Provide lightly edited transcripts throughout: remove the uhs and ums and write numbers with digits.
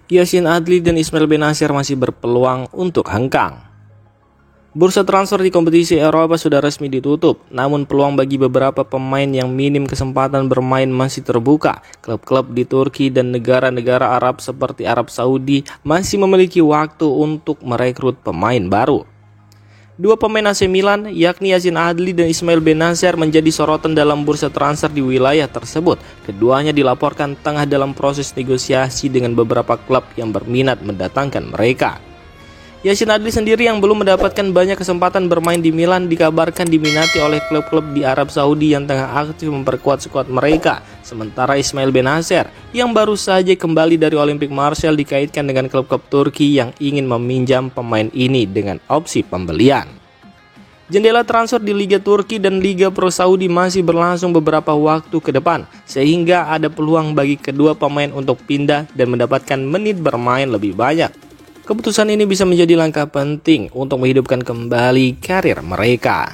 Yacine Adli dan Ismail Bennacer masih berpeluang untuk hengkang. Bursa transfer di kompetisi Eropa sudah resmi ditutup, namun peluang bagi beberapa pemain yang minim kesempatan bermain masih terbuka. Klub-klub di Turki dan negara-negara Arab seperti Arab Saudi masih memiliki waktu untuk merekrut pemain baru. Dua pemain AC Milan, yakni Yacine Adli dan Ismail Bennacer, menjadi sorotan dalam bursa transfer di wilayah tersebut. Keduanya dilaporkan tengah dalam proses negosiasi dengan beberapa klub yang berminat mendatangkan mereka. Yacine Adli sendiri yang belum mendapatkan banyak kesempatan bermain di Milan dikabarkan diminati oleh klub-klub di Arab Saudi yang tengah aktif memperkuat skuad mereka. Sementara Ismail Bennacer yang baru saja kembali dari Olympique Marseille dikaitkan dengan klub-klub Turki yang ingin meminjam pemain ini dengan opsi pembelian. Jendela transfer di Liga Turki dan Liga Pro Saudi masih berlangsung beberapa waktu ke depan, sehingga ada peluang bagi kedua pemain untuk pindah dan mendapatkan menit bermain lebih banyak. Keputusan ini bisa menjadi langkah penting untuk menghidupkan kembali karir mereka.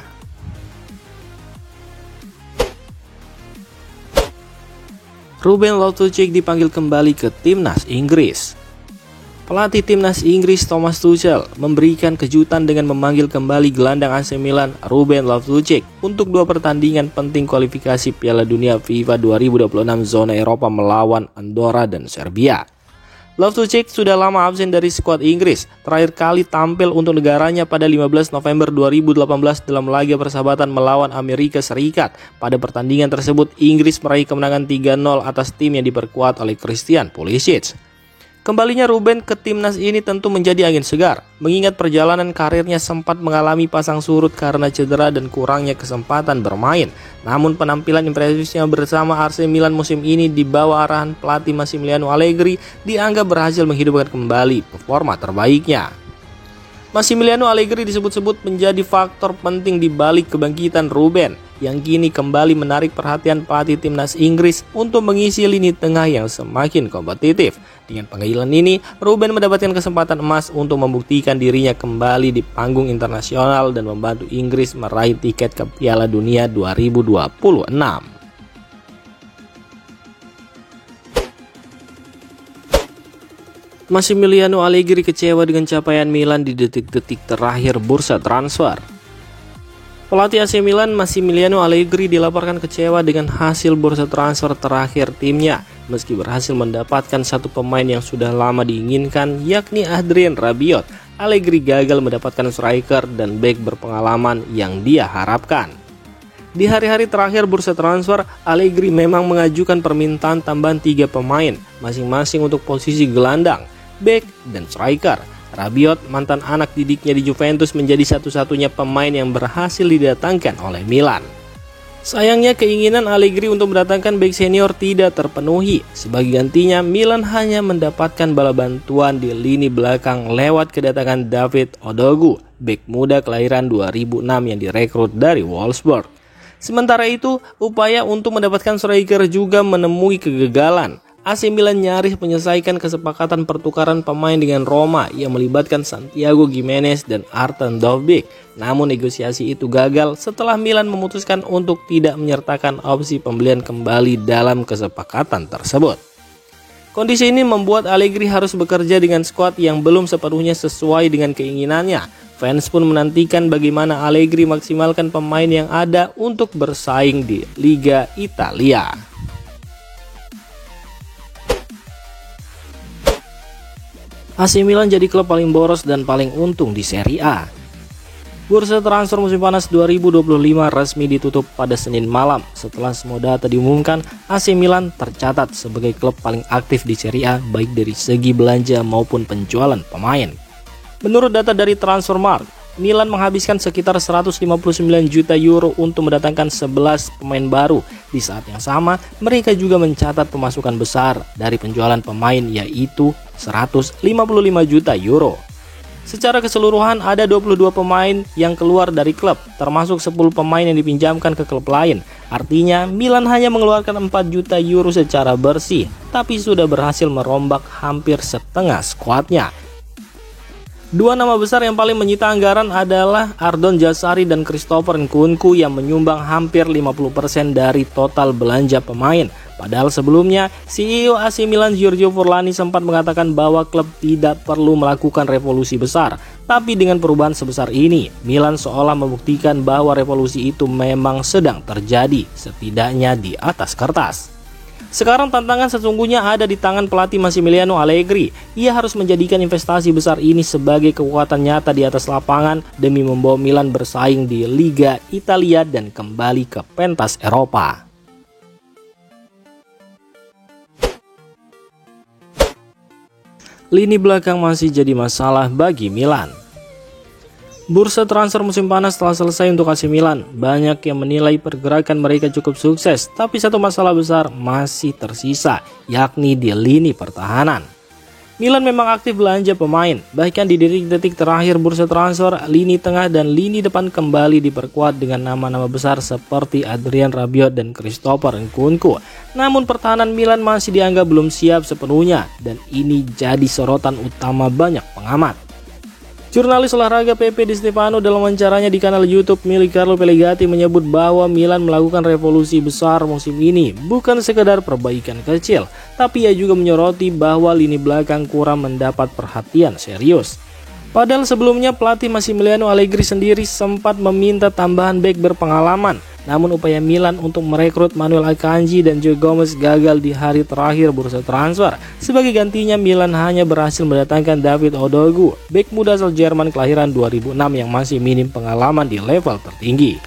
Ruben Loftus-Cheek dipanggil kembali ke timnas Inggris. Pelatih timnas Inggris Thomas Tuchel memberikan kejutan dengan memanggil kembali gelandang AC Milan Ruben Loftus-Cheek untuk dua pertandingan penting kualifikasi Piala Dunia FIFA 2026 zona Eropa melawan Andorra dan Serbia. Loftus-Cheek sudah lama absen dari skuad Inggris, terakhir kali tampil untuk negaranya pada 15 November 2018 dalam laga persahabatan melawan Amerika Serikat. Pada pertandingan tersebut, Inggris meraih kemenangan 3-0 atas tim yang diperkuat oleh Christian Pulisic. Kembalinya Ruben ke timnas ini tentu menjadi angin segar, mengingat perjalanan karirnya sempat mengalami pasang surut karena cedera dan kurangnya kesempatan bermain. Namun penampilan impresifnya bersama AC Milan musim ini di bawah arahan pelatih Massimiliano Allegri dianggap berhasil menghidupkan kembali performa terbaiknya. Massimiliano Allegri disebut-sebut menjadi faktor penting di balik kebangkitan Ruben, yang kini kembali menarik perhatian pelatih timnas Inggris untuk mengisi lini tengah yang semakin kompetitif. Dengan panggilan ini, Ruben mendapatkan kesempatan emas untuk membuktikan dirinya kembali di panggung internasional dan membantu Inggris meraih tiket ke Piala Dunia 2026. Massimiliano Allegri kecewa dengan capaian Milan di detik-detik terakhir bursa transfer. Pelatih AC Milan Massimiliano Allegri dilaporkan kecewa dengan hasil bursa transfer terakhir timnya. Meski berhasil mendapatkan satu pemain yang sudah lama diinginkan, yakni Adrien Rabiot, Allegri gagal mendapatkan striker dan bek berpengalaman yang dia harapkan. Di hari-hari terakhir bursa transfer, Allegri memang mengajukan permintaan tambahan 3 pemain, masing-masing untuk posisi gelandang, bek, dan striker. Rabiot, mantan anak didiknya di Juventus, menjadi satu-satunya pemain yang berhasil didatangkan oleh Milan. Sayangnya keinginan Allegri untuk mendatangkan bek senior tidak terpenuhi. Sebagai gantinya, Milan hanya mendapatkan bala bantuan di lini belakang lewat kedatangan David Odogu, bek muda kelahiran 2006 yang direkrut dari Wolfsburg. Sementara itu, upaya untuk mendapatkan striker juga menemui kegagalan. AC Milan nyaris menyelesaikan kesepakatan pertukaran pemain dengan Roma yang melibatkan Santiago Gimenez dan Artem Dovbyk. Namun negosiasi itu gagal setelah Milan memutuskan untuk tidak menyertakan opsi pembelian kembali dalam kesepakatan tersebut. Kondisi ini membuat Allegri harus bekerja dengan skuad yang belum sepenuhnya sesuai dengan keinginannya. Fans pun menantikan bagaimana Allegri maksimalkan pemain yang ada untuk bersaing di Liga Italia. AC Milan jadi klub paling boros dan paling untung di Serie A. Bursa transfer musim panas 2025 resmi ditutup pada Senin malam. Setelah semua data diumumkan, AC Milan tercatat sebagai klub paling aktif di Serie A baik dari segi belanja maupun penjualan pemain. Menurut data dari Transfermarkt, Milan menghabiskan sekitar 159 juta euro untuk mendatangkan 11 pemain baru. Di saat yang sama, mereka juga mencatat pemasukan besar dari penjualan pemain yaitu 155 juta euro. Secara keseluruhan ada 22 pemain yang keluar dari klub, termasuk 10 pemain yang dipinjamkan ke klub lain. Artinya Milan hanya mengeluarkan 4 juta euro secara bersih, tapi sudah berhasil merombak hampir setengah skuadnya. Dua nama besar yang paling menyita anggaran adalah Ardon Jazari dan Christopher Nkunku yang menyumbang hampir 50% dari total belanja pemain. Padahal sebelumnya, CEO AC Milan Giorgio Furlani sempat mengatakan bahwa klub tidak perlu melakukan revolusi besar. Tapi dengan perubahan sebesar ini, Milan seolah membuktikan bahwa revolusi itu memang sedang terjadi, setidaknya di atas kertas. Sekarang tantangan sesungguhnya ada di tangan pelatih Massimiliano Allegri. Ia harus menjadikan investasi besar ini sebagai kekuatan nyata di atas lapangan demi membawa Milan bersaing di Liga Italia dan kembali ke pentas Eropa. Lini belakang masih jadi masalah bagi Milan. Bursa transfer musim panas telah selesai untuk AC Milan. Banyak yang menilai pergerakan mereka cukup sukses, tapi satu masalah besar masih tersisa, yakni di lini pertahanan. Milan memang aktif belanja pemain, bahkan di detik-detik terakhir bursa transfer, lini tengah dan lini depan kembali diperkuat dengan nama-nama besar seperti Adrien Rabiot dan Christopher Nkunku. Namun pertahanan Milan masih dianggap belum siap sepenuhnya, dan ini jadi sorotan utama banyak pengamat. Jurnalis olahraga Pepe Di Stefano dalam wawancaranya di kanal YouTube milik Carlo Pellegatti menyebut bahwa Milan melakukan revolusi besar musim ini, bukan sekedar perbaikan kecil, tapi ia juga menyoroti bahwa lini belakang kurang mendapat perhatian serius. Padahal sebelumnya pelatih Massimiliano Allegri sendiri sempat meminta tambahan bek berpengalaman. Namun upaya Milan untuk merekrut Manuel Akanji dan Joe Gomez gagal di hari terakhir bursa transfer. Sebagai gantinya Milan hanya berhasil mendatangkan David Odogu, bek muda asal Jerman kelahiran 2006 yang masih minim pengalaman di level tertinggi.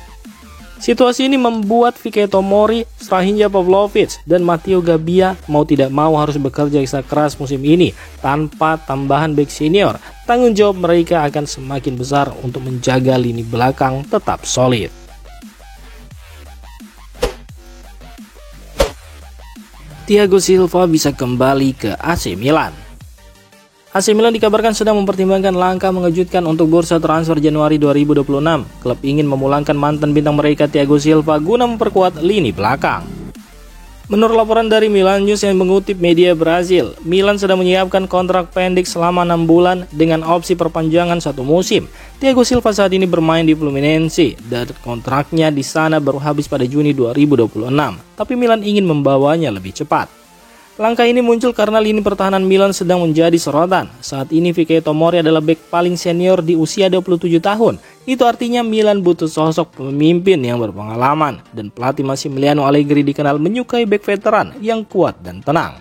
Situasi ini membuat Vicky Tomori, Strahinja Pavlovic, dan Matteo Gabbia mau tidak mau harus bekerja ekstra keras musim ini. Tanpa tambahan bek senior, tanggung jawab mereka akan semakin besar untuk menjaga lini belakang tetap solid. Thiago Silva bisa kembali ke AC Milan. AC Milan dikabarkan sedang mempertimbangkan langkah mengejutkan untuk bursa transfer Januari 2026. Klub ingin memulangkan mantan bintang mereka Thiago Silva guna memperkuat lini belakang. Menurut laporan dari Milan News yang mengutip media Brazil, Milan sedang menyiapkan kontrak pendek selama 6 bulan dengan opsi perpanjangan 1 musim. Thiago Silva saat ini bermain di Fluminense dan kontraknya di sana baru habis pada Juni 2026. Tapi Milan ingin membawanya lebih cepat. Langkah ini muncul karena lini pertahanan Milan sedang menjadi sorotan. Saat ini Vicky Tomori adalah bek paling senior di usia 27 tahun. Itu artinya Milan butuh sosok pemimpin yang berpengalaman, dan pelatih Massimiliano Allegri dikenal menyukai bek veteran yang kuat dan tenang.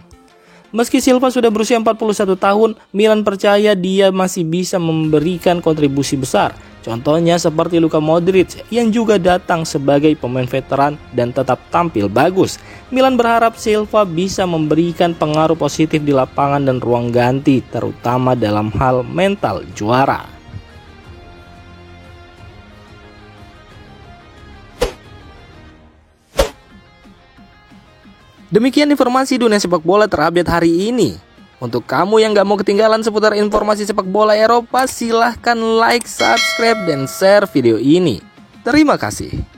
Meski Silva sudah berusia 41 tahun, Milan percaya dia masih bisa memberikan kontribusi besar. Contohnya seperti Luka Modric yang juga datang sebagai pemain veteran dan tetap tampil bagus. Milan berharap Silva bisa memberikan pengaruh positif di lapangan dan ruang ganti, terutama dalam hal mental juara. Demikian informasi dunia sepak bola terupdate hari ini. Untuk kamu yang gak mau ketinggalan seputar informasi sepak bola Eropa, silahkan like, subscribe, dan share video ini. Terima kasih.